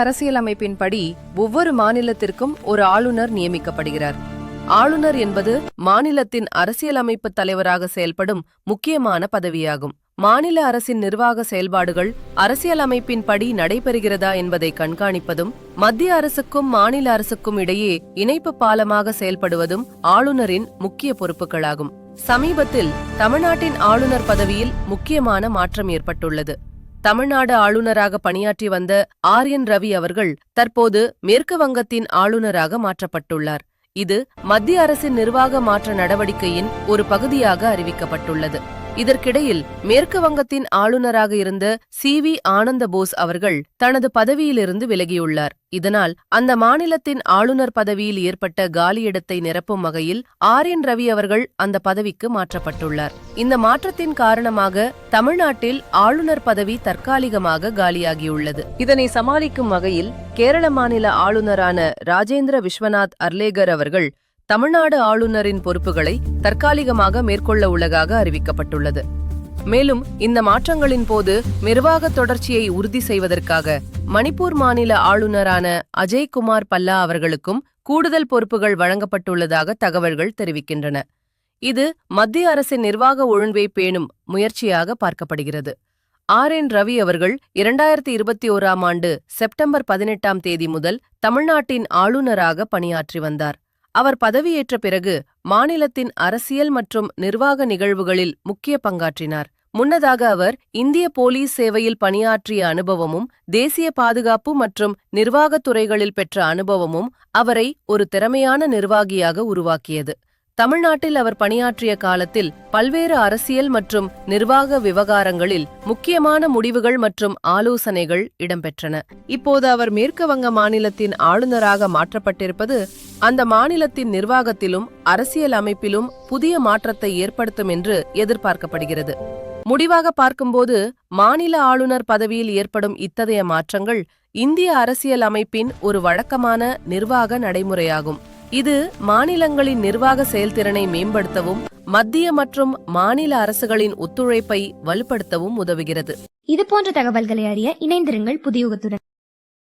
அரசியலமைப்பின்படி ஒவ்வொரு மாநிலத்திற்கும் ஒரு ஆளுநர் நியமிக்கப்படுகிறார். ஆளுநர் என்பது மாநிலத்தின் அரசியலமைப்பு தலைவராக செயல்படும் முக்கியமான பதவியாகும். மாநில அரசின் நிர்வாக செயல்பாடுகள் அரசியலமைப்பின்படி நடைபெறுகிறதா என்பதை கண்காணிப்பதும், மத்திய அரசுக்கும் மாநில அரசுக்கும் இடையே இணைப்பு பாலமாக செயல்படுவதும் ஆளுநரின் முக்கிய பொறுப்புகளாகும். சமீபத்தில் தமிழ்நாட்டின் ஆளுநர் பதவியில் முக்கியமான மாற்றம் ஏற்பட்டுள்ளது. தமிழ்நாடு ஆளுநராக பணியாற்றி வந்த ஆர்.என். ரவி அவர்கள் தற்போது மேற்கு வங்கத்தின் ஆளுநராக மாற்றப்பட்டுள்ளார். இது மத்திய அரசின் நிர்வாக மாற்ற நடவடிக்கையின் ஒரு பகுதியாக அறிவிக்கப்பட்டுள்ளது. இதற்கிடையில் மேற்கு வங்கத்தின் ஆளுநராக இருந்த சி.வி. ஆனந்த போஸ் அவர்கள் தனது பதவியிலிருந்து விலகியுள்ளார். இதனால் அந்த மாநிலத்தின் ஆளுநர் பதவியில் ஏற்பட்ட காலியிடத்தை நிரப்பும் வகையில் ஆர்.என். ரவி அவர்கள் அந்த பதவிக்கு மாற்றப்பட்டுள்ளார். இந்த மாற்றத்தின் காரணமாக தமிழ்நாட்டில் ஆளுநர் பதவி தற்காலிகமாக காலியாகியுள்ளது. இதனை சமாளிக்கும் வகையில் கேரள மாநில ஆளுநரான ராஜேந்திர விஸ்வநாத் அர்லேகர் அவர்கள் தமிழ்நாடு ஆளுநரின் பொறுப்புகளை தற்காலிகமாக மேற்கொள்ள உள்ளதாக அறிவிக்கப்பட்டுள்ளது. மேலும் இந்த மாற்றங்களின் போது நிர்வாக தொடர்ச்சியை உறுதி செய்வதற்காக மணிப்பூர் மாநில ஆளுநரான அஜய்குமார் பல்லா அவர்களுக்கும் கூடுதல் பொறுப்புகள் வழங்கப்பட்டுள்ளதாக தகவல்கள் தெரிவிக்கின்றன. இது மத்திய அரசின் நிர்வாக ஒழுங்கை பேணும் முயற்சியாக பார்க்கப்படுகிறது. ஆர்.என். ரவி அவர்கள் 2021ஆம் ஆண்டு செப்டம்பர் 18ஆம் தேதி முதல் தமிழ்நாட்டின் ஆளுநராக பணியாற்றி வந்தார். அவர் பதவியேற்ற பிறகு மாநிலத்தின் அரசியல் மற்றும் நிர்வாக நிகழ்வுகளில் முக்கிய பங்காற்றினார். முன்னதாக அவர் இந்திய போலீஸ் சேவையில் பணியாற்றிய அனுபவமும் தேசிய பாதுகாப்பு மற்றும் நிர்வாகத் துறைகளில் பெற்ற அனுபவமும் அவரை ஒரு திறமையான நிர்வாகியாக உருவாக்கியது. தமிழ்நாட்டில் அவர் பணியாற்றிய காலத்தில் பல்வேறு அரசியல் மற்றும் நிர்வாக விவகாரங்களில் முக்கியமான முடிவுகள் மற்றும் ஆலோசனைகள் இடம்பெற்றன. இப்போது அவர் மேற்கு வங்க மாநிலத்தின் ஆளுநராக மாற்றப்பட்டிருப்பது அந்த மாநிலத்தின் நிர்வாகத்திலும் அரசியல் அமைப்பிலும் புதிய மாற்றத்தை ஏற்படுத்தும் என்று எதிர்பார்க்கப்படுகிறது. முடிவாக பார்க்கும்போது மாநில ஆளுநர் பதவியில் ஏற்படும் இத்தகைய மாற்றங்கள் இந்திய அரசியல் அமைப்பின் ஒரு வழக்கமான நிர்வாக நடைமுறையாகும். இது மாநிலங்களின் நிர்வாக செயல்திறனை மேம்படுத்தவும் மத்திய மற்றும் மாநில அரசுகளின் ஒத்துழைப்பை வலுப்படுத்தவும் உதவுகிறது. இது போன்ற தகவல்களை அறிய இணைந்திருங்கள் புதியுகத்துடன்.